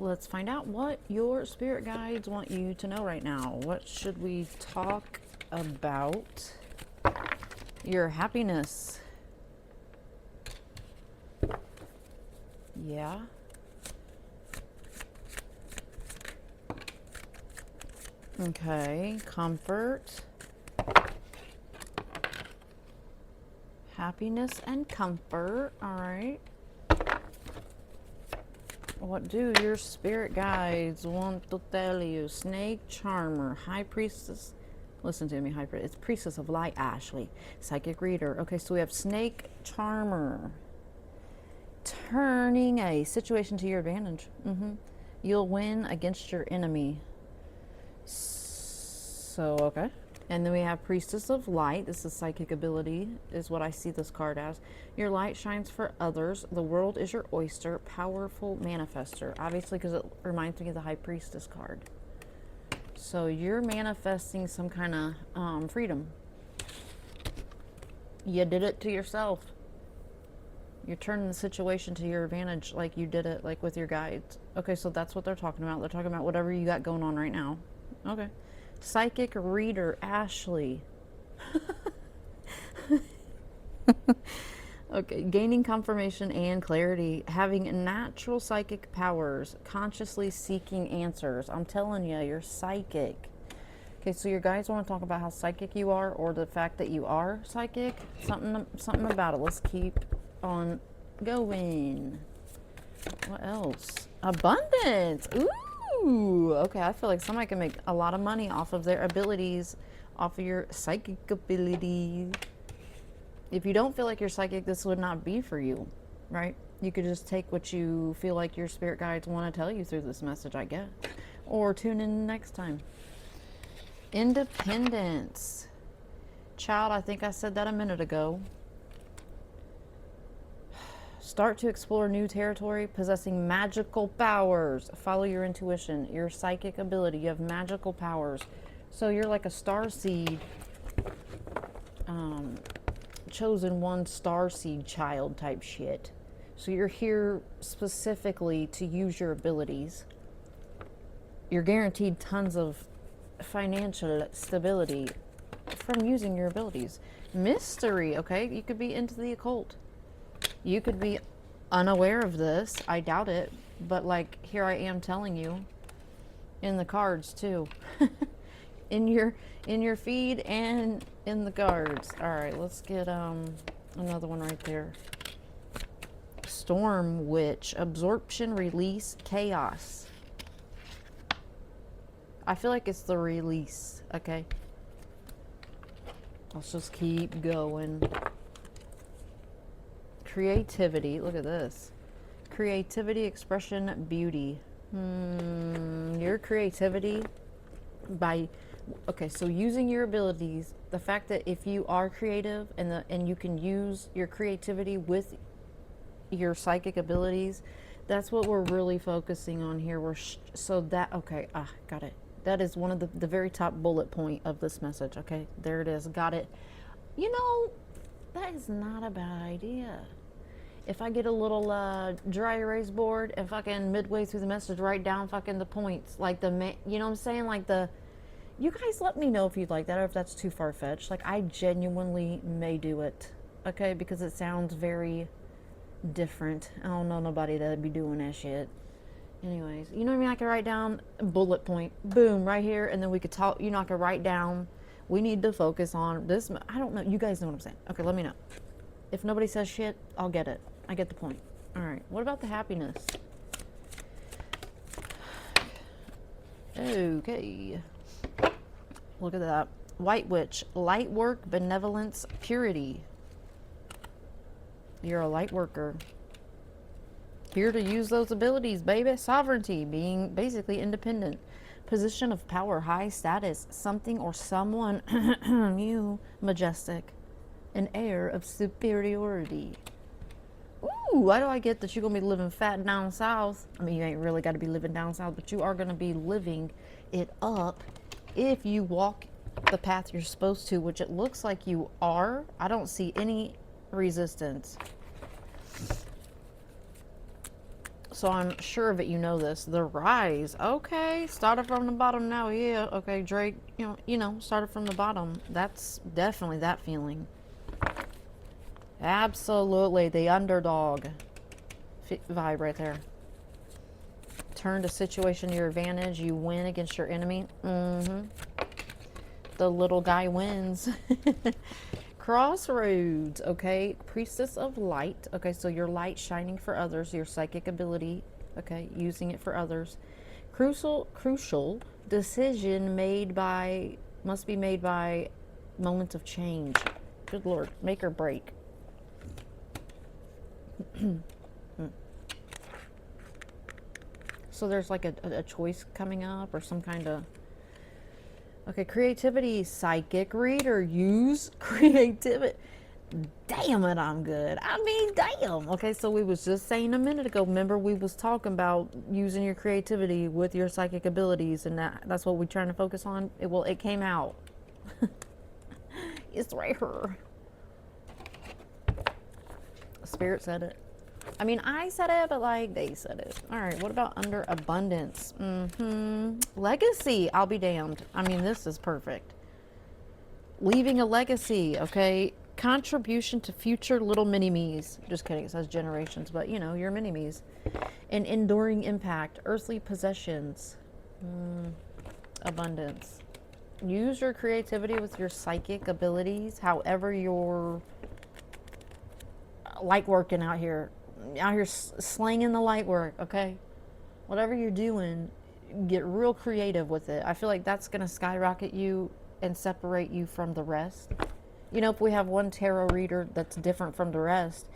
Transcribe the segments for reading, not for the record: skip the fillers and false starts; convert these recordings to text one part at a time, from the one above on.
let's find out what your spirit guides want you to know right now. What should we talk about? Your happiness. Yeah. Okay, comfort. Happiness and comfort. All right. What do your spirit guides want to tell you? Snake Charmer, High Priestess. Listen to me, High Priestess. It's Priestess of Light, Ashley. Psychic Reader. Okay, so we have Snake Charmer. Turning a situation to your advantage. You'll win against your enemy. So, okay. And then we have Priestess of Light. This is psychic ability, is what I see this card as. Your light shines for others. The world is your oyster. Powerful manifester. Obviously, because it reminds me of the High Priestess card. So you're manifesting some kind of freedom. You did it to yourself. You're turning the situation to your advantage like you did it like with your guides. Okay, so that's what they're talking about. They're talking about whatever you got going on right now. Okay. Psychic Reader, Ashley. Okay, gaining confirmation and clarity, having natural psychic powers, consciously seeking answers. I'm telling you, you're psychic. Okay, so your guys want to talk about how psychic you are, or the fact that you are psychic. Something about it. Let's keep on going. What else? Abundance. Ooh, okay, I feel like somebody can make a lot of money off of their abilities, off of your psychic ability. If you don't feel like you're psychic, this would not be for you, right? You could just take what you feel like your spirit guides want to tell you through this message, I guess. Or tune in next time. Independence. Child, I think I said that a minute ago. Start to explore new territory, possessing magical powers. Follow your intuition, your psychic ability. You have magical powers. So you're like a starseed, chosen one starseed child type shit. So you're here specifically to use your abilities. You're guaranteed tons of financial stability from using your abilities. Mystery, okay? You could be into the occult. You could be unaware of this. I doubt it. But like, here I am telling you in the cards too. in your feed and in the cards. All right, let's get another one right there. Storm Witch, absorption, release, chaos. I feel like it's the release, okay? Let's just keep going. Creativity, look at this. Creativity, expression, beauty. Your creativity by, okay, so using your abilities, the fact that if you are creative and you can use your creativity with your psychic abilities, that's what we're really focusing on here. Got it. That is one of the very top bullet point of this message. Okay, there it is. Got it. You know, that is not a bad idea. If I get a little dry erase board and fucking midway through the message write down fucking the points, like you know what I'm saying, like you guys let me know if you'd like that or if that's too far-fetched. Like, I genuinely may do it, okay, because it sounds very different. I don't know nobody that'd be doing that shit. Anyways, you know what I mean? I could write down a bullet point, boom, right here, and then we could talk. You know, I could write down, we need to focus on this. I don't know. You guys know what I'm saying. Okay, let me know. If nobody says shit, I'll get it. I get the point. All right, what about the happiness? Okay. Look at that. White Witch, light work, benevolence, purity. You're a light worker. Here to use those abilities, baby. Sovereignty, being basically independent. Position of power, high status, something or someone, you, majestic. An air of superiority. Ooh, why do I get that you're going to be living fat down south? I mean, you ain't really got to be living down south, but you are going to be living it up if you walk the path you're supposed to, which it looks like you are. I don't see any resistance. So I'm sure of it, you know this. The rise. Okay, started from the bottom now. Yeah, okay, Drake, started from the bottom. That's definitely that feeling. Absolutely, the underdog vibe right there. Turn the situation to your advantage. You win against your enemy. The little guy wins. Crossroads, okay. Priestess of light. Okay, so your light shining for others, your psychic ability, okay, using it for others. Crucial decision must be made by moment of change. Good Lord, make or break. So there's like a choice coming up or some kind of... Okay, creativity, psychic reader, use creativity. Damn it, I'm good. I mean, damn. Okay, so we was just saying a minute ago, remember we was talking about using your creativity with your psychic abilities, and that's what we're trying to focus on. It came out. It's right here. Spirit said it. I mean, I said it, but like they said it. All right, what about under abundance? Legacy, I'll be damned. I mean, this is perfect. Leaving a legacy, okay? Contribution to future little mini-me's. Just kidding, it says generations, but you know, your mini-me's. An enduring impact, earthly possessions. Abundance. Use your creativity with your psychic abilities, however you're light working out here slanging the light work, okay? Whatever you're doing, get real creative with it. I feel like that's going to skyrocket you and separate you from the rest. You know, if we have one tarot reader that's different from the rest,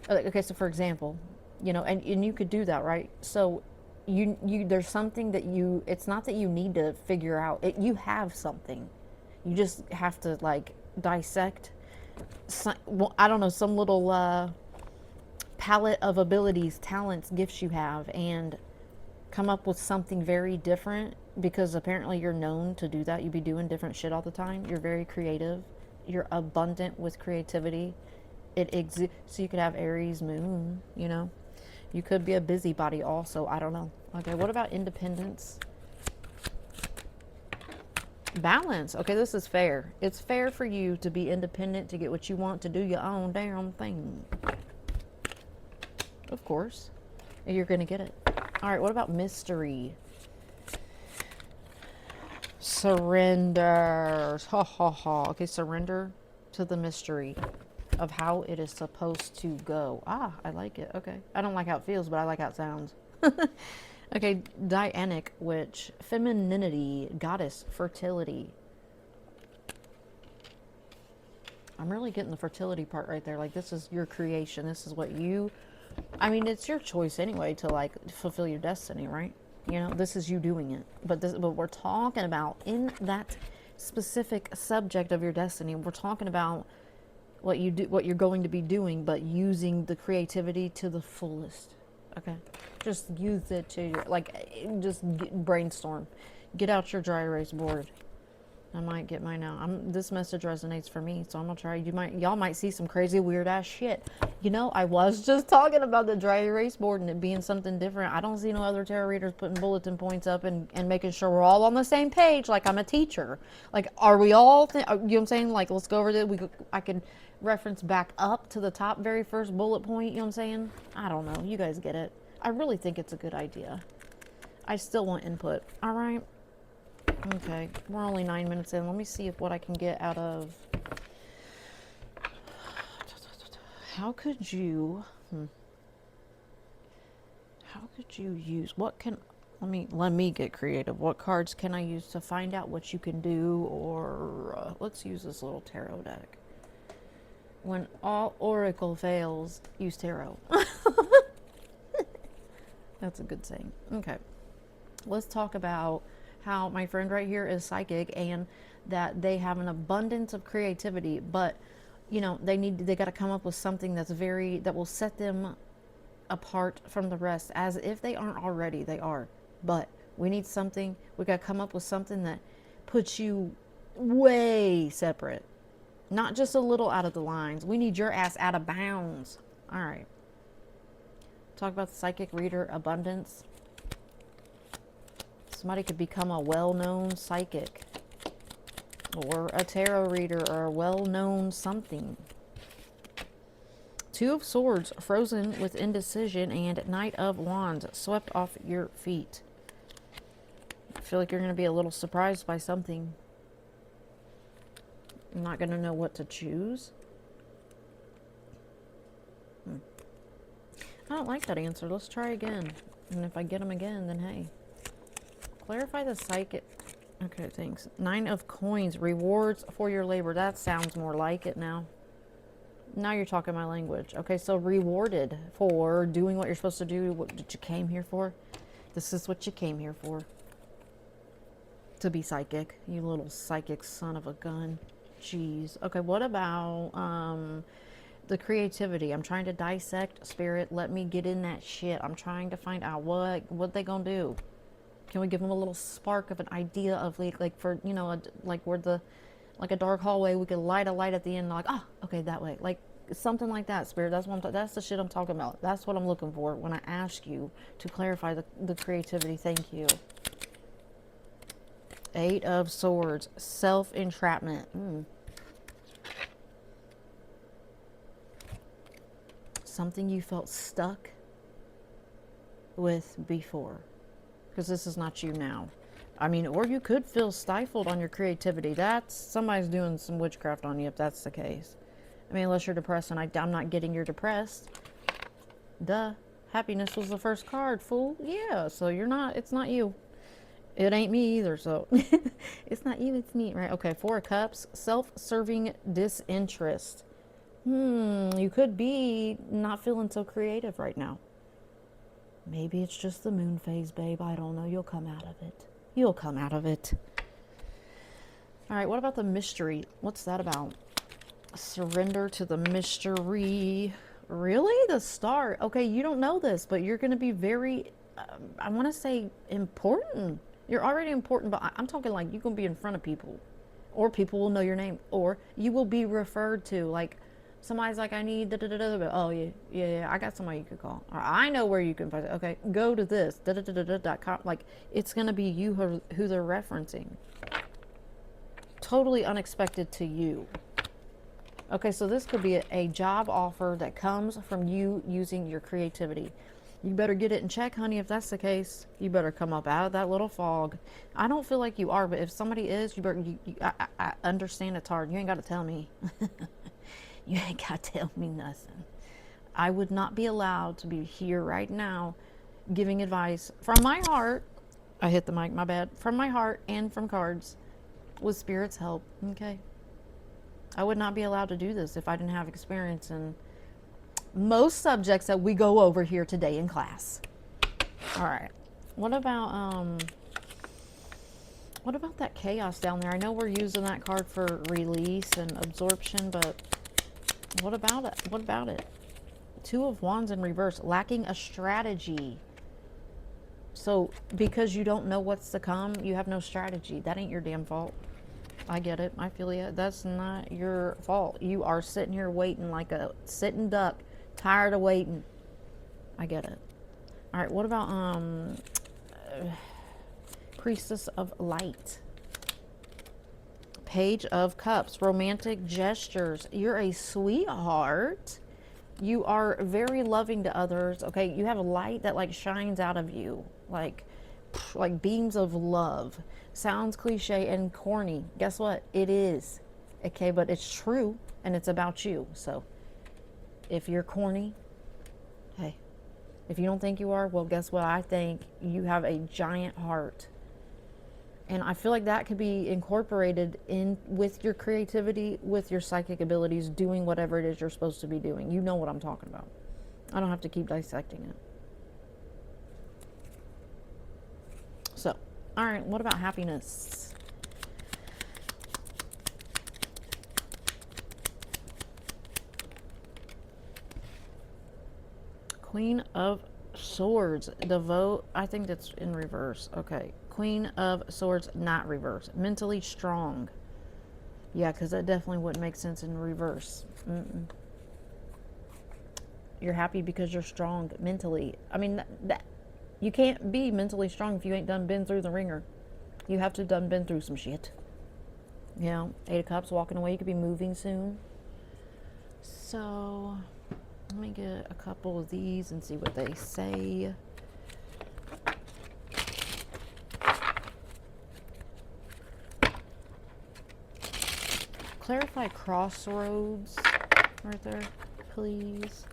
okay, so for example, you know, and you could do that, right? So you there's something that it's not that you need to figure out it, you have something, you just have to like dissect I don't know, some little palette of abilities, talents, gifts you have, and come up with something very different, because apparently you're known to do that. You be doing different shit all the time. You're very creative. You're abundant with creativity. So you could have Aries moon, you know. You could be a busybody also. I don't know. Okay, what about independence? Balance. Okay, this is fair. It's fair for you to be independent, to get what you want, to do your own damn thing. Of course. You're going to get it. All right, what about mystery? Surrender. Ha ha ha. Okay, surrender to the mystery of how it is supposed to go. Ah, I like it. Okay. I don't like how it feels, but I like how it sounds. Okay, Dianic witch. Femininity. Goddess. Fertility. I'm really getting the fertility part right there. Like, this is your creation. This is what you... I mean, it's your choice anyway to like fulfill your destiny, right? You know, this is you doing it. But we're talking about in that specific subject of your destiny. We're talking about what you do, what you're going to be doing, but using the creativity to the fullest. Okay, just use it to your just brainstorm. Get out your dry erase board. I might get mine out. This message resonates for me, so I'm gonna try. Y'all might see some crazy weird ass shit. You know, I was just talking about the dry erase board and it being something different. I don't see no other tarot readers putting bulletin points up and making sure we're all on the same page. Like I'm a teacher. Like, are we all? You know what I'm saying? Like, let's go over this. I can reference back up to the top very first bullet point. You know what I'm saying? I don't know. You guys get it. I really think it's a good idea. I still want input. All right. Okay, we're only 9 minutes in. Let me see what I can get out of... How could you... How could you use... What can... Let me get creative. What cards can I use to find out what you can do? Or... let's use this little tarot deck. When all oracle fails, use tarot. That's a good saying. Okay. Let's talk about... how my friend right here is psychic and that they have an abundance of creativity, but you know, they got to come up with something that will set them apart from the rest, as if they aren't already. They are, but we need something. We got to come up with something that puts you way separate, not just a little out of the lines. We need your ass out of bounds. All right. Talk about the psychic reader abundance. Somebody could become a well-known psychic or a tarot reader or a well-known something. Two of Swords, frozen with indecision, and Knight of Wands, swept off your feet. I feel like you're going to be a little surprised by something. I'm not going to know what to choose. I don't like that answer. Let's try again. And if I get them again, then hey. Clarify the psychic. Okay, thanks. 9 of Coins. Rewards for your labor. That sounds more like it now. Now you're talking my language. Okay, so rewarded for doing what you're supposed to do. What did you came here for? This is what you came here for. To be psychic. You little psychic son of a gun. Jeez. Okay, what about the creativity? I'm trying to dissect spirit. Let me get in that shit. I'm trying to find out what they gonna do. Can we give them a little spark of an idea of like for, you know, like where the, like a dark hallway, we could light a light at the end, like, oh, okay, that way, like something like that, spirit. That's what that's the shit I'm talking about. That's what I'm looking for when I ask you to clarify the creativity. Thank you. 8 of Swords, self-entrapment. Something you felt stuck with before. Because this is not you now. I mean, or you could feel stifled on your creativity. That's, somebody's doing some witchcraft on you if that's the case. I mean, unless you're depressed, and I'm not getting you're depressed. Duh. Happiness was the first card, fool. Yeah, so you're not, it's not you. It ain't me either, so. It's not you, it's me, right? Okay, 4 of Cups, self-serving disinterest. You could be not feeling so creative right now. Maybe it's just the moon phase, babe. I don't know. You'll come out of it. You'll come out of it. All right, what about the mystery? What's that about? Surrender to the mystery. Really? The Star. Okay, you don't know this, but you're going to be very, I want to say important. You're already important, but I'm talking like you're going to be in front of people. Or people will know your name. Or you will be referred to, like, somebody's like, I need da-da-da-da. Oh, yeah, I got somebody you could call. Or I know where you can find it. Okay, go to this, da-da-da-da-da.com. Like, it's going to be you who they're referencing. Totally unexpected to you. Okay, so this could be a job offer that comes from you using your creativity. You better get it in check, honey, if that's the case. You better come up out of that little fog. I don't feel like you are, but if somebody is, you better, I understand it's hard. You ain't got to tell me. You ain't got to tell me nothing. I would not be allowed to be here right now giving advice from my heart. I hit the mic, my bad. From my heart and from cards with Spirit's help, okay? I would not be allowed to do this if I didn't have experience in most subjects that we go over here today in class. All right. What about that chaos down there? I know we're using that card for release and absorption, but what about it? What about it? 2 of Wands in reverse, lacking a strategy. So because you don't know what's to come, you have no strategy. That ain't your damn fault. I get it. I feel you. That's not your fault. You are sitting here waiting like a sitting duck, tired of waiting. I get it. All right. What about Priestess of Light? Page of Cups, romantic gestures. You're a sweetheart. You are very loving to others. Okay, you have a light that like shines out of you, like beams of love. Sounds cliche and corny. Guess what? It is. Okay, but it's true and it's about you. So if you're corny, hey, if you don't think you are, well, guess what? I think you have a giant heart. And I feel like that could be incorporated in with your creativity, with your psychic abilities, doing whatever it is you're supposed to be doing. You know what I'm talking about. I don't have to keep dissecting it. So, all right, what about happiness? Queen of Swords, devote. I think that's in reverse. Okay. Queen of Swords, not reverse. Mentally strong. Yeah, because that definitely wouldn't make sense in reverse. You're happy because you're strong mentally. I mean, that you can't be mentally strong if you ain't been through the ringer. You have to been through some shit. You know, 8 of Cups walking away. You could be moving soon. So let me get a couple of these and see what they say. Clarify crossroads right there, please.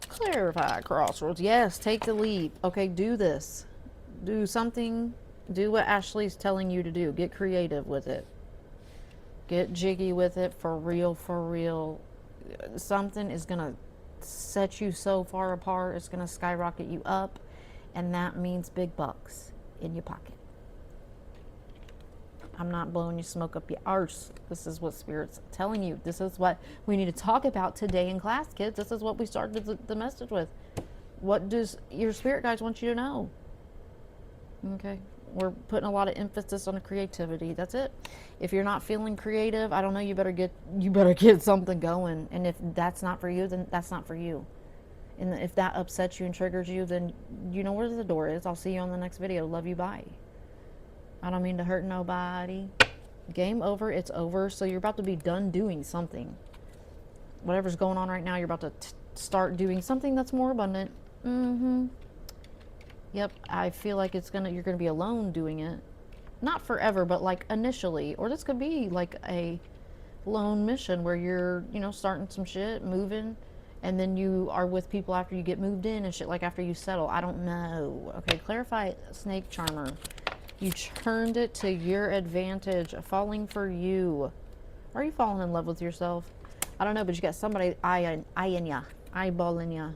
Clarify crossroads. Yes, take the leap. Okay, do this. Do something. Do what Ashley's telling you to do. Get creative with it. Get jiggy with it, for real, for real. Something is going to set you so far apart. It's going to skyrocket you up. And that means big bucks in your pocket. I'm not blowing you smoke up your arse. This is what Spirit's telling you. This is what we need to talk about today in class, kids. This is what we started the message with. What does your spirit guides want you to know? Okay. We're putting a lot of emphasis on the creativity. That's it. If you're not feeling creative, I don't know, you better get something going. And if that's not for you, then that's not for you. And if that upsets you and triggers you, then you know where the door is. I'll see you on the next video. Love you, bye. I don't mean to hurt nobody. Game over, it's over. So you're about to be done doing something. Whatever's going on right now, you're about to start doing something that's more abundant. Yep, I feel like you're gonna be alone doing it. Not forever, but like initially. Or this could be like a lone mission where you're, you know, starting some shit, moving, and then you are with people after you get moved in and shit, like after you settle. I don't know. Okay, clarify snake charmer. You turned it to your advantage. Falling for you. Are you falling in love with yourself? I don't know, but you got somebody eyeing ya, eyeballing ya.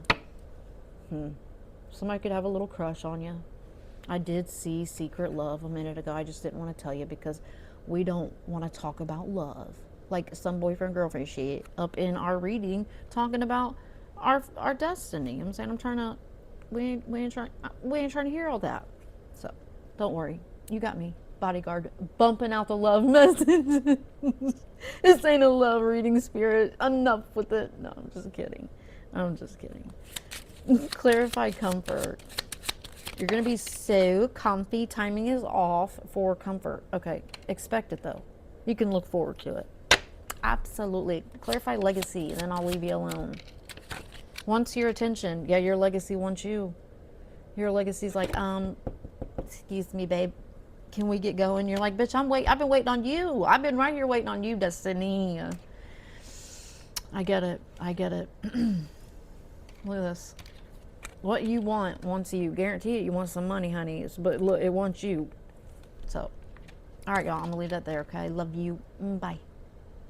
Somebody could have a little crush on you. I did see secret love a minute ago. I just didn't want to tell you because we don't want to talk about love. Like some boyfriend girlfriend shit up in our reading talking about our destiny. I'm saying we ain't trying to hear all that. So don't worry. You got me, bodyguard, bumping out the love message. This ain't a love reading, Spirit. Enough with it. No, I'm just kidding. Clarify comfort. You're going to be so comfy. Timing is off for comfort. Okay, expect it though. You can look forward to it. Absolutely. Clarify legacy, and then I'll leave you alone. Wants your attention. Yeah, your legacy wants you. Your legacy's like, excuse me, babe. Can we get going? You're like, bitch, I've been waiting on you. I've been right here waiting on you, Destiny. I get it. Look at this. What you want wants you. Guarantee it. You want some money, honey. But look, it wants you. So, all right, y'all. I'm going to leave that there, okay? Love you. Bye.